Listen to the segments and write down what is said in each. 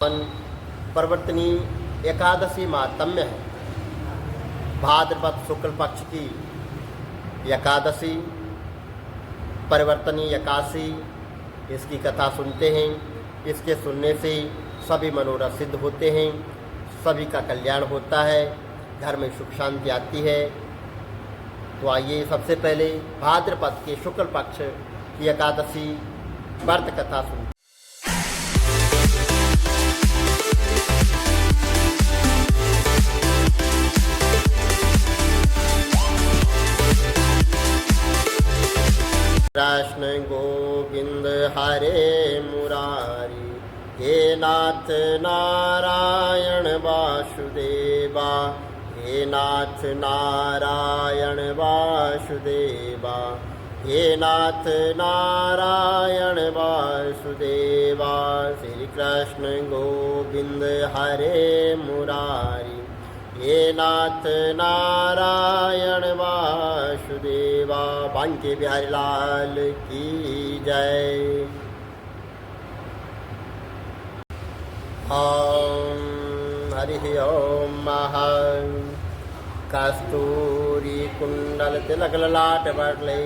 परिवर्तनी एकादशी माहात्म्य है। भाद्रपद शुक्ल पक्ष की एकादशी परिवर्तनी एकादशी, इसकी कथा सुनते हैं। इसके सुनने से सभी मनोरथ सिद्ध होते हैं, सभी का कल्याण होता है, घर में सुख शांति आती है। तो आइए सबसे पहले भाद्रपद के शुक्ल पक्ष की एकादशी व्रत कथा सुनते हैं। कृष्ण गोविंद हरे मुरारी, हे नाथ नारायण वासुदेवा, हे नाथ नारायण वासुदेवा, हे नाथ नारायण वासुदेवा। श्री कृष्ण गोविंद हरे मुरारी, हे नाथ नारायण वासुदेवा। बांके बिहारी लाल की जय। ओम हरि ओम महा कस्तूरी कुंडल तिलक ललाट वर्ले,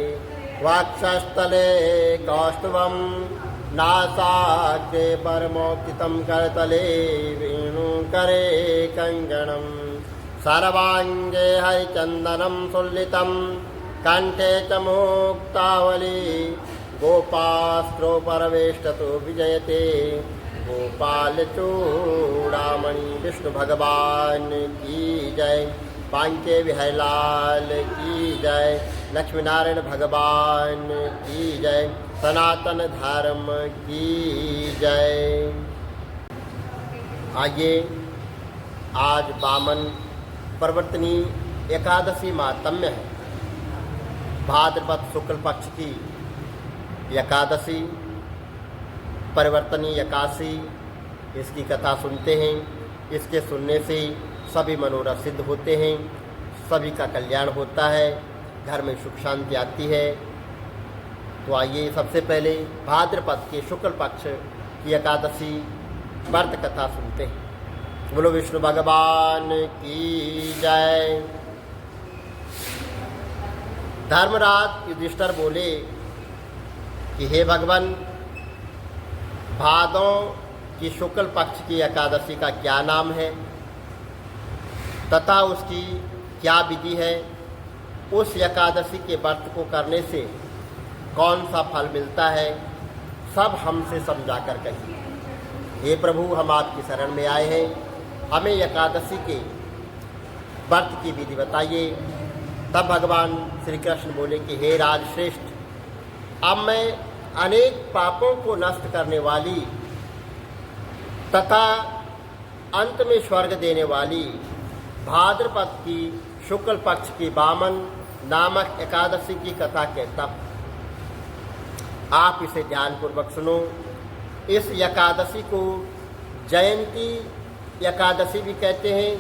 वक्षस्थले कौस्तुभम, नासाग्रे परमोक्तितं करतले वेणुकरे कंगणम, सर्वांगे हरिचंदनं सुल्लितं, कंठे च मुक्तावली, गोपास्त्रो परवेष्टतो विजयते, गोपाल चूड़ामणि। विष्णु भगवान की जय। बांके बिहारी लाल की जय। लक्ष्मी नारायण भगवान की जय। सनातन धर्म की जय। आइए आज वामन परिवर्तनी एकादशी माहात्म्य है। भाद्रपद शुक्ल पक्ष की एकादशी परिवर्तनी एकादशी, इसकी कथा सुनते हैं। इसके सुनने से सभी मनोरथ सिद्ध होते हैं, सभी का कल्याण होता है, घर में सुख शांति आती है। तो आइए सबसे पहले भाद्रपद के शुक्ल पक्ष की एकादशी व्रत कथा सुनते हैं। बोलो विष्णु भगवान की जय। धर्मराज युधिष्ठिर बोले कि हे भगवान, भादों की शुक्ल पक्ष की एकादशी का क्या नाम है तथा उसकी क्या विधि है? उस एकादशी के व्रत को करने से कौन सा फल मिलता है? सब हमसे समझा कर कहिए। हे प्रभु, हम आपकी शरण में आए हैं, हमें एकादशी के व्रत की विधि बताइए। तब भगवान श्री कृष्ण बोले कि हे राजश्रेष्ठ, अब मैं अनेक पापों को नष्ट करने वाली तथा अंत में स्वर्ग देने वाली भाद्रपद की शुक्ल पक्ष की वामन नामक एकादशी की कथा कहता हूँ। आप इसे ध्यानपूर्वक सुनो। इस एकादशी को जयंती एकादशी भी कहते हैं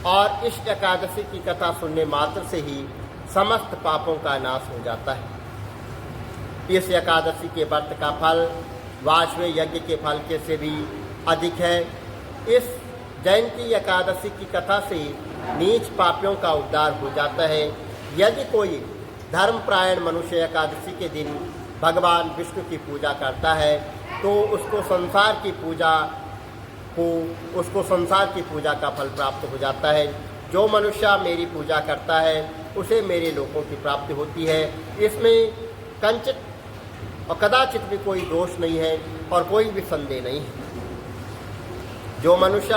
और इस एकादशी की कथा सुनने मात्र से ही समस्त पापों का नाश हो जाता है। इस एकादशी के व्रत का फल वाजपेयी यज्ञ के फल के से भी अधिक है। इस जयंती एकादशी की कथा से नीच पापियों का उद्धार हो जाता है। यदि कोई धर्मपरायण मनुष्य एकादशी के दिन भगवान विष्णु की पूजा करता है तो उसको संसार की पूजा का फल प्राप्त हो जाता है। जो मनुष्य मेरी पूजा करता है उसे मेरे लोकों की प्राप्ति होती है। इसमें कंचित और कदाचित भी कोई दोष नहीं है और कोई भी संदेह नहीं है। जो मनुष्य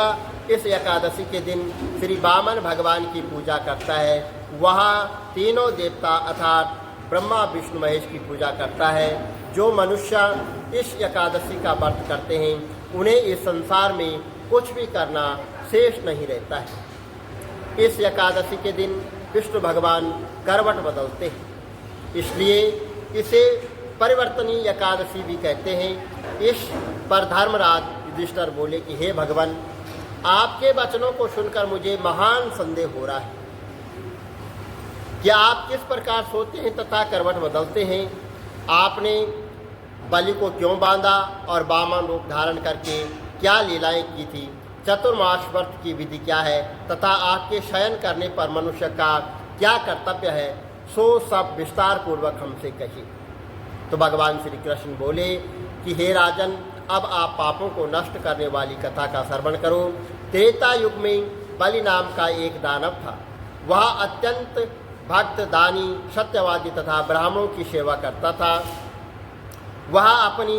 इस एकादशी के दिन श्री वामन भगवान की पूजा करता है वह तीनों देवता अर्थात ब्रह्मा विष्णु महेश की पूजा करता है। जो मनुष्य इस एकादशी का व्रत करते हैं उन्हें इस संसार में कुछ भी करना शेष नहीं रहता है। इस एकादशी के दिन विष्णु भगवान करवट बदलते हैं, इसलिए इसे परिवर्तनी एकादशी भी कहते हैं। इस पर धर्मराज युधिष्ठिर बोले कि हे भगवान, आपके वचनों को सुनकर मुझे महान संदेह हो रहा है। क्या आप किस प्रकार सोते हैं तथा करवट बदलते हैं? आपने बलि को क्यों बांधा और वामन रूप धारण करके क्या लीलाएं की थी, चतुर्मास व्रत की विधि क्या है तथा आपके शयन करने पर मनुष्य का क्या कर्तव्य है, सो सब विस्तार पूर्वक हमसे कहिए। तो भगवान श्री कृष्ण बोले कि हे राजन, अब आप पापों को नष्ट करने वाली कथा का श्रवण करो। त्रेता युग में बलि नाम का एक दानव था। वह अत्यंत भक्त, दानी, सत्यवादी तथा ब्राह्मणों की सेवा करता था। वह अपनी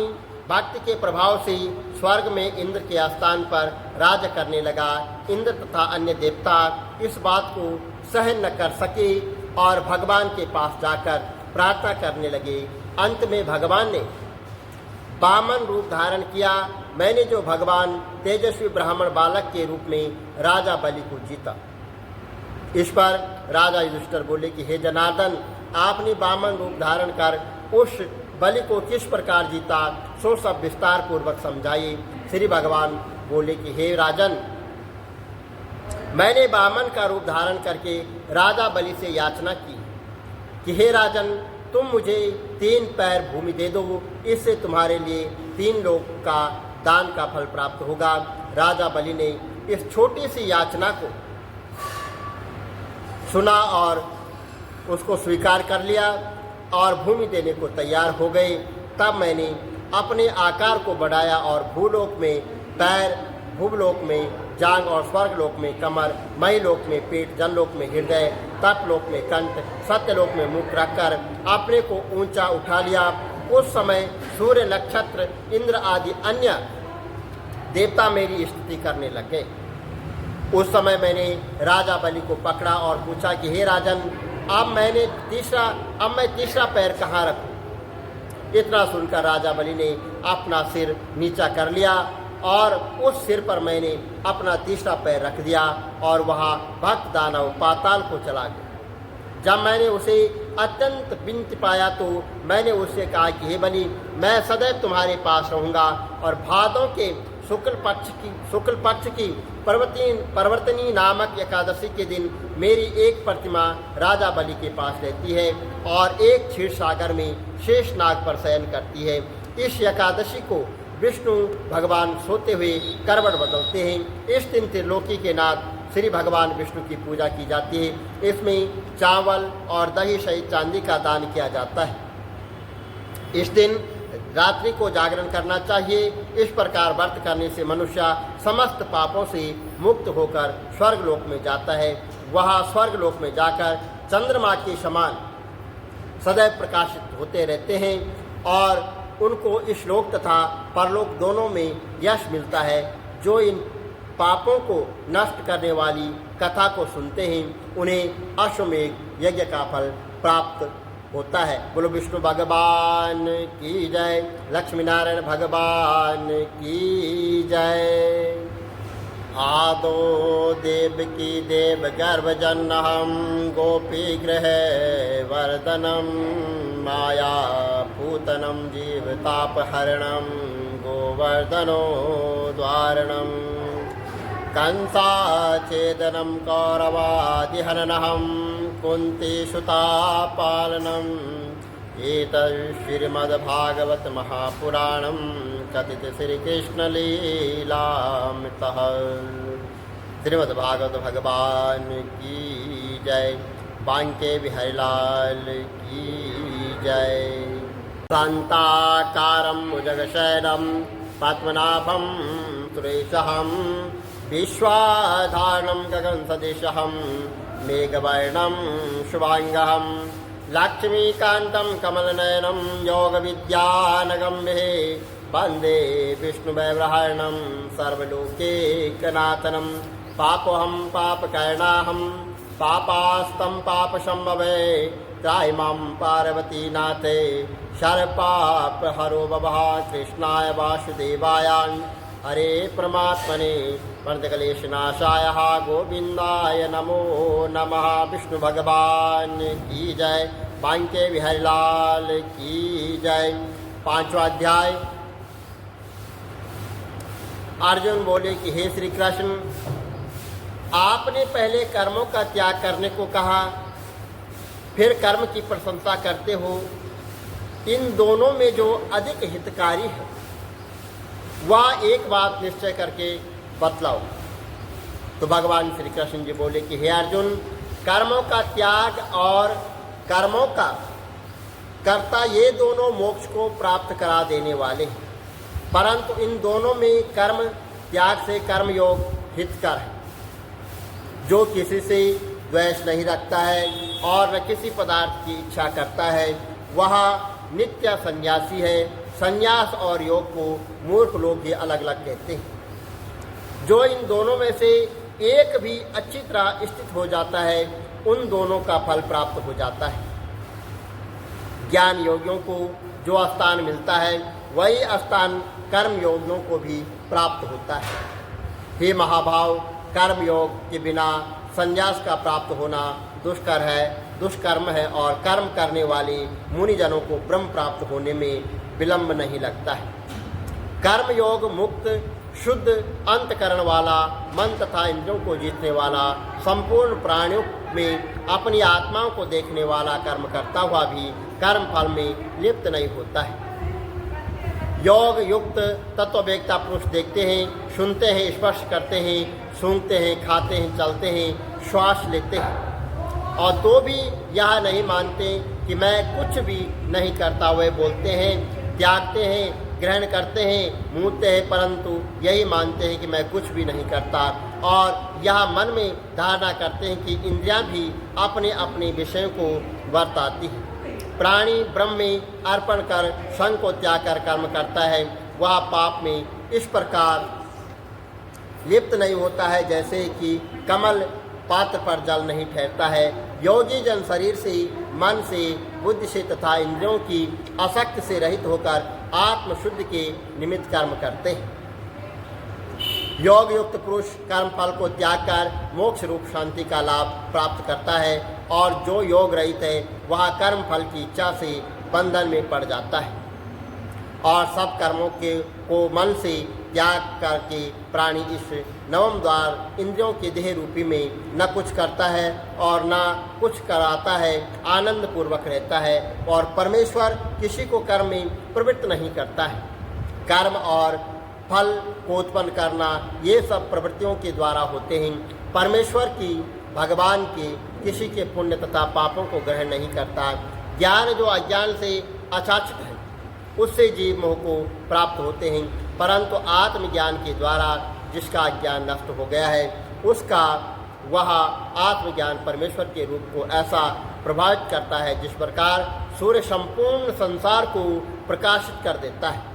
भक्ति के प्रभाव से स्वर्ग में इंद्र के स्थान पर राज करने लगा। इंद्र तथा अन्य देवता इस बात को सहन न कर सके और भगवान के पास जाकर प्रार्थना करने लगे। अंत में भगवान ने वामन रूप धारण किया। मैंने जो भगवान तेजस्वी ब्राह्मण बालक के रूप में राजा बलि को जीता। इस पर राजा युधिष्ठिर बोले कि हे जनार्दन, आपने वामन रूप धारण कर उस बलि को किस प्रकार जीता, सो सब विस्तार पूर्वक समझाइए। श्री भगवान बोले कि हे राजन, मैंने वामन का रूप धारण करके राजा बलि से याचना की कि हे राजन, तुम मुझे 3 पैर भूमि दे दो, इससे तुम्हारे लिए 3 लोक का दान का फल प्राप्त होगा। राजा बलि ने इस छोटी सी याचना को सुना और उसको स्वीकार कर लिया और भूमि देने को तैयार हो गए। तब मैंने अपने आकार को बढ़ाया और भूलोक में पैर, भूलोक में जांग और स्वर्गलोक में कमर, महीलोक में पेट, जनलोक में हृदय, तपलोक में कंठ, सत्यलोक में मुख रखकर अपने को ऊंचा उठा लिया। उस समय सूर्य, नक्षत्र, इंद्र आदि अन्य देवता मेरी स्तुति करने लगे। उस समय मैंने राजा बलि को पकड़ा और पूछा कि हे राजन, अब मैं तीसरा पैर कहाँ रखूं? इतना सुनकर राजा बलि ने अपना सिर नीचा कर लिया और उस सिर पर मैंने अपना तीसरा पैर रख दिया और वहाँ भक्त दानव पाताल को चला गया। जब मैंने उसे अत्यंत विनती पाया तो मैंने उससे कहा कि हे बलि, मैं सदैव तुम्हारे पास रहूँगा और भादों के शुक्ल पक्ष की परवर्तनी नामक एकादशी के दिन मेरी एक प्रतिमा राजा बलि के पास रहती है और एक क्षीर सागर में शेष नाग पर शयन करती है। इस एकादशी को विष्णु भगवान सोते हुए करवट बदलते हैं। इस दिन त्रिलोकी के नाथ श्री भगवान विष्णु की पूजा की जाती है। इसमें चावल और दही सहित चांदी का दान किया जाता है। इस दिन रात्रि को जागरण करना चाहिए। इस प्रकार व्रत करने से मनुष्य समस्त पापों से मुक्त होकर स्वर्गलोक में जाता है। वह स्वर्गलोक में जाकर चंद्रमा के समान सदैव प्रकाशित होते रहते हैं और उनको इस लोक तथा परलोक दोनों में यश मिलता है। जो इन पापों को नष्ट करने वाली कथा को सुनते हैं उन्हें अश्वमेध यज्ञ का फल प्राप्त होता है। बोलो विष्णु भगवान की जय, लक्ष्मी नारायण भगवान की जय। आदो देव की देव गर्भ जन्नहम गोपी गृह वर्धनम माया पूतनम जीवतापहरणम गोवर्धनो द्वारणम कंसाच्छेदनं कौरवादिहननहं कुन्तीसुतापालनम् एतत् महापुराणं कथित श्रीकृष्णलीलामृतः। श्रीमद्भागवत भगवान की जय। बांके बिहारीलाल की जय। शान्ताकारं भुजगशयनं पद्मनाभं सुरेशहं विश्वाधारणं गगनसदृशं मेघवर्णं शुभांगं लक्ष्मीकान्तं कमलनयनं योगविद्यानगम्ये वन्दे विष्णुवैब्रहणं सर्वलोकैकनाथनं। पापोऽहं पापकर्णाहं पापास्तं पापसंभवे त्राहि मां पार्वतीनाथे सर्वपापहरो भवः। कृष्णाय वासुदेवाय हरे परमात्मने प्रणतक्लेशनाशाय गोविंदाय नमो नमः। विष्णु भगवान की जय। बांके बिहारीलाल की जय। 5वां अध्याय। अर्जुन बोले कि हे श्री कृष्ण, आपने पहले कर्मों का त्याग करने को कहा, फिर कर्म की प्रशंसा करते हो। इन दोनों में जो अधिक हितकारी है वह एक बात निश्चय करके बतलाओ। तो भगवान श्री कृष्ण जी बोले कि हे अर्जुन, कर्मों का त्याग और कर्मों का कर्ता ये दोनों मोक्ष को प्राप्त करा देने वाले हैं, परंतु इन दोनों में कर्म त्याग से कर्मयोग हितकर है। जो किसी से द्वेष नहीं रखता है और न किसी पदार्थ की इच्छा करता है, वह नित्य सन्यासी है। संन्यास और योग को मूर्ख लोग ये अलग अलग कहते हैं। जो इन दोनों में से एक भी अच्छी तरह स्थित हो जाता है, उन दोनों का फल प्राप्त हो जाता है। ज्ञान योगियों को जो स्थान मिलता है, वही स्थान कर्म योगियों को भी प्राप्त होता है। हे महाभाव, कर्म योग के बिना संन्यास का प्राप्त होना दुष्कर्म है और कर्म करने वाले मुनिजनों को ब्रह्म प्राप्त होने में विलंब नहीं लगता है। कर्म योग मुक्त शुद्ध अंतकरण वाला, मन तथा इंद्रियों को जीतने वाला, संपूर्ण प्राणियों में अपनी आत्माओं को देखने वाला कर्म करता हुआ भी कर्म फल में लिप्त नहीं होता है। योग युक्त तत्ववेत्ता पुरुष देखते हैं, सुनते हैं, स्पर्श करते हैं, सूंघते हैं, खाते हैं, चलते हैं, श्वास लेते हैं, और तो भी यह नहीं मानते कि मैं कुछ भी नहीं करता। वे बोलते हैं, त्यागते हैं, ग्रहण करते हैं, मूलते हैं, परंतु यही मानते हैं कि मैं कुछ भी नहीं करता, और यह मन में धारणा करते हैं कि इंद्रियां भी अपने अपने विषयों को वर्ताती हैं। प्राणी ब्रह्म में अर्पण कर संग को त्याग कर कर्म करता है, वह पाप में इस प्रकार लिप्त नहीं होता है जैसे कि कमल पात्र पर जल नहीं ठहरता है। योगी जन शरीर से, मन से, बुद्धि से तथा इंद्रियों की आसक्ति से रहित होकर आत्मशुद्धि के निमित्त कर्म करते हैं। योग युक्त पुरुष कर्म फल को त्याग कर मोक्ष रूप शांति का लाभ प्राप्त करता है, और जो योग रहित है वह कर्म फल की इच्छा से बंधन में पड़ जाता है, और सब कर्मों को मन से त्याग करके प्राणी इस नवम द्वार इंद्रियों के देह रूपी में न कुछ करता है और न कुछ कराता है, आनंद पूर्वक रहता है, और परमेश्वर किसी को कर्म में प्रवृत्त नहीं करता है। कर्म और फल को उत्पन्न करना ये सब प्रवृत्तियों के द्वारा होते हैं। परमेश्वर की, भगवान के किसी के पुण्य तथा पापों को ग्रहण नहीं करता। ज्ञान जो अज्ञान से अचाचित है, उससे जीव मोह को प्राप्त होते हैं, परंतु आत्मज्ञान के द्वारा जिसका ज्ञान नष्ट हो गया है, उसका वह आत्मज्ञान परमेश्वर के रूप को ऐसा प्रभावित करता है जिस प्रकार सूर्य संपूर्ण संसार को प्रकाशित कर देता है।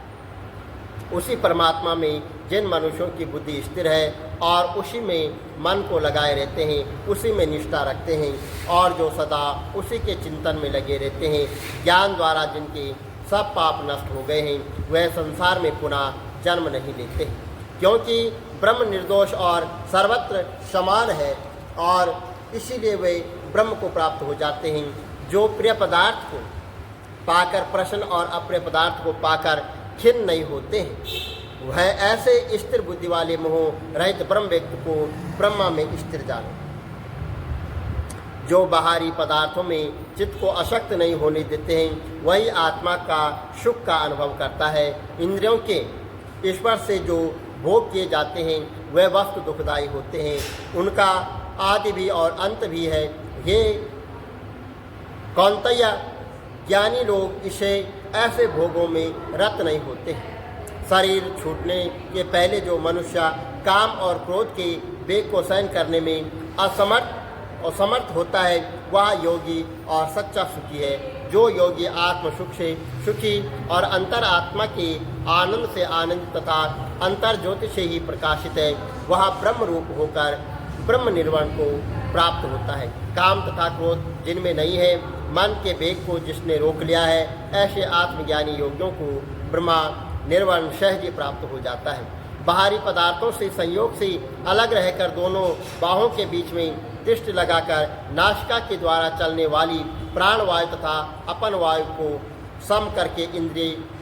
उसी परमात्मा में जिन मनुष्यों की बुद्धि स्थिर है और उसी में मन को लगाए रहते हैं, उसी में निष्ठा रखते हैं, और जो सदा उसी के चिंतन में लगे रहते हैं, ज्ञान द्वारा जिनके सब पाप नष्ट हो गए हैं, वह संसार में पुनः जन्म नहीं लेते, क्योंकि ब्रह्म निर्दोष और सर्वत्र समान है, और इसीलिए वे ब्रह्म को प्राप्त हो जाते हैं। जो प्रिय पदार्थ को पाकर प्रसन्न और अप्रिय पदार्थ को पाकर खिन्न नहीं होते हैं, वह ऐसे स्थिर बुद्धि वाले मोह रहित ब्रह्म व्यक्ति को ब्रह्मा में स्थिर जाने। जो बाहरी पदार्थों में चित्त को अशक्त नहीं होने देते हैं, वही आत्मा का सुख का अनुभव करता है। इंद्रियों के ईश्वर से जो भोग किए जाते हैं, वे वस्तु दुखदायी होते हैं, उनका आदि भी और अंत भी है। ये कौंतया ज्ञानी लोग इसे ऐसे भोगों में रत नहीं होते। शरीर छूटने के पहले जो मनुष्य काम और क्रोध के वेग को सहन करने में असमर्थ होता है, वह योगी और सच्चा सुखी है। जो योगी आत्म सुख से सुखी और अंतर आत्मा के आनंद से आनंदित तथा अंतर ज्योति से ही प्रकाशित है, वह ब्रह्म रूप होकर ब्रह्म निर्वाण को प्राप्त होता है। काम तथा क्रोध जिनमें नहीं है, मन के वेग को जिसने रोक लिया है, ऐसे आत्मज्ञानी योगियों को ब्रह्मा निर्वाण सहज ही प्राप्त हो जाता है। बाहरी पदार्थों से संयोग से अलग रहकर दोनों बाहों के बीच में दृष्टि लगाकर नासिका के द्वारा चलने वाली प्राण वायु तथा अपन वायु को सम करके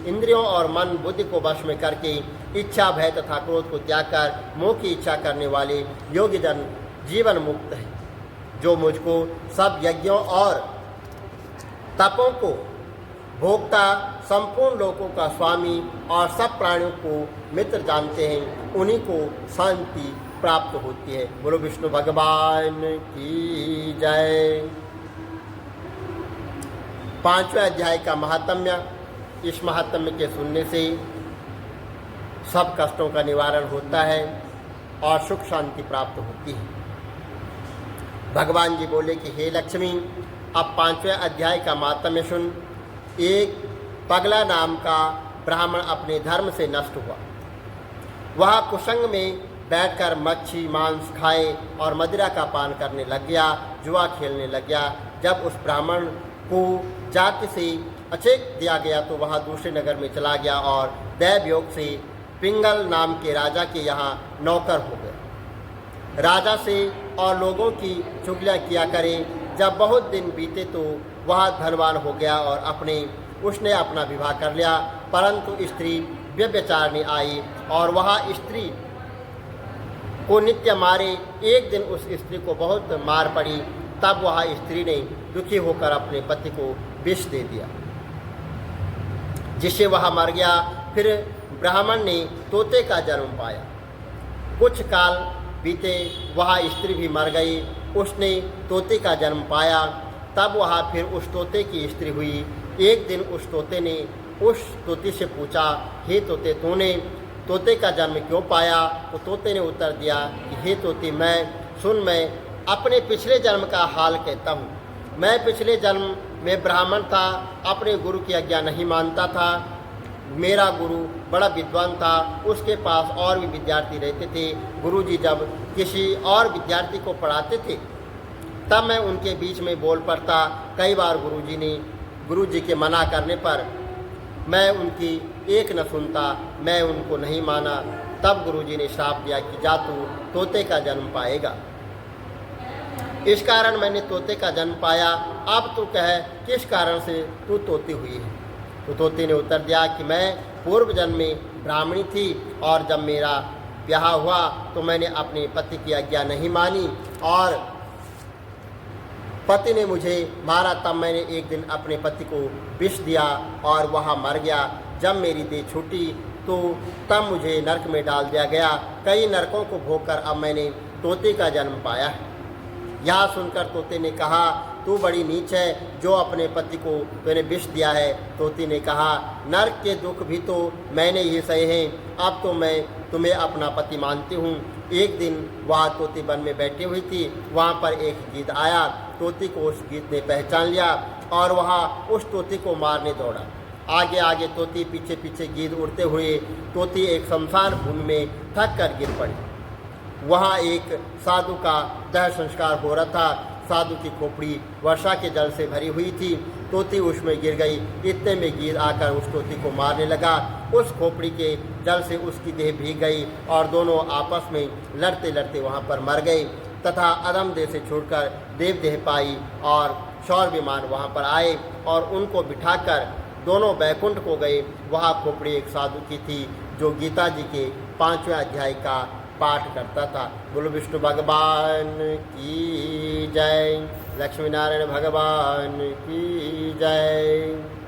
इंद्रियों और मन बुद्धि को वश में करके इच्छा भय तथा क्रोध को त्याग कर मोह की इच्छा करने वाले योगी जन जीवन मुक्त है। जो मुझको सब यज्ञों और तपों को भोक्ता, संपूर्ण लोकों का स्वामी और सब प्राणियों को मित्र जानते हैं, उन्हीं को शांति प्राप्त होती है। बोलो विष्णु भगवान की जय। 5वें अध्याय का महात्म्य। इस महात्म्य के सुनने से सब कष्टों का निवारण होता है और सुख शांति प्राप्त होती है। भगवान जी बोले कि हे लक्ष्मी, अब 5वें अध्याय का महात्म्य सुन। एक पगला नाम का ब्राह्मण अपने धर्म से नष्ट हुआ। वह कुसंग में बैठकर मच्छी मांस खाए और मदिरा का पान करने लग गया, जुआ खेलने लग गया। जब उस ब्राह्मण को जाति से अचेत दिया गया तो वह दूसरे नगर में चला गया और दैव योग से पिंगल नाम के राजा के यहाँ नौकर हो गया। राजा से और लोगों की चुगलियाँ किया करे। जब बहुत दिन बीते तो वह धनवान हो गया और उसने अपना विवाह कर लिया, परंतु स्त्री व्यभिचारिणी आई और वह स्त्री को नित्य मारे। एक दिन उस स्त्री को बहुत मार पड़ी, तब वह स्त्री ने दुखी होकर अपने पति को विष दे दिया, जिससे वह मर गया। फिर ब्राह्मण ने तोते का जन्म पाया। कुछ काल बीते वह स्त्री भी मर गई। उसने तोते का जन्म पाया, तब वह फिर उस तोते की स्त्री हुई। एक दिन उस तोते ने उस तोते से पूछा, हे तोते, तूने तोते का जन्म क्यों पाया? तो तोते ने उत्तर दिया कि हे तोते, मैं अपने पिछले जन्म का हाल कहता हूँ। मैं पिछले जन्म में ब्राह्मण था, अपने गुरु की आज्ञा नहीं मानता था। मेरा गुरु बड़ा विद्वान था, उसके पास और भी विद्यार्थी रहते थे। गुरुजी जब किसी और विद्यार्थी को पढ़ाते थे तब मैं उनके बीच में बोल पड़ता। कई बार गुरुजी के मना करने पर मैं उनकी एक न सुनता, मैं उनको नहीं माना। तब गुरुजी ने श्राप दिया कि जा तू तोते का जन्म पाएगा। इस कारण मैंने तोते का जन्म पाया। अब तू कह, किस कारण से तू तोती हुई है? तो तोते ने उत्तर दिया कि मैं पूर्व जन्म में ब्राह्मणी थी और जब मेरा ब्याह हुआ तो मैंने अपने पति की आज्ञा नहीं मानी और पति ने मुझे मारा। तब मैंने एक दिन अपने पति को विष दिया और वह मर गया। जब मेरी देह छूटी तो तब मुझे नरक में डाल दिया गया। कई नरकों को भोगकर अब मैंने तोते का जन्म पाया है। यह सुनकर तोते ने कहा, तू बड़ी नीच है, जो अपने पति को तूने विष दिया है। तोते ने कहा, नरक के दुख भी तो मैंने ही सहे हैं। अब तो मैं तुम्हें अपना पति मानती हूँ। एक दिन वह तोती वन में बैठी हुई थी। वहाँ पर एक गीद आया। तोती को उस गीद ने पहचान लिया और वह उस तोती को मारने दौड़ा। आगे आगे तोती, पीछे पीछे गीद उड़ते हुए तोती एक शमशान भूमि में थक कर गिर पड़ी। वहाँ एक साधु का दह संस्कार हो रहा था। साधु की खोपड़ी वर्षा के जल से भरी हुई थी। तोती उसमें गिर गई। इतने में गीद आकर उस तोती को मारने लगा। उस खोपड़ी के जल से उसकी देह भीग गई और दोनों आपस में लड़ते लड़ते वहाँ पर मर गए तथा अदम देह से छोड़कर देव देह पाई और सौर विमान वहाँ पर आए और उनको बिठाकर दोनों बैकुंठ को गए। वहाँ खोपड़ी एक साधु की थी जो गीता जी के 5वें अध्याय का पाठ करता था। बोलो विष्णु भगवान की जय। लक्ष्मी नारायण भगवान की जय।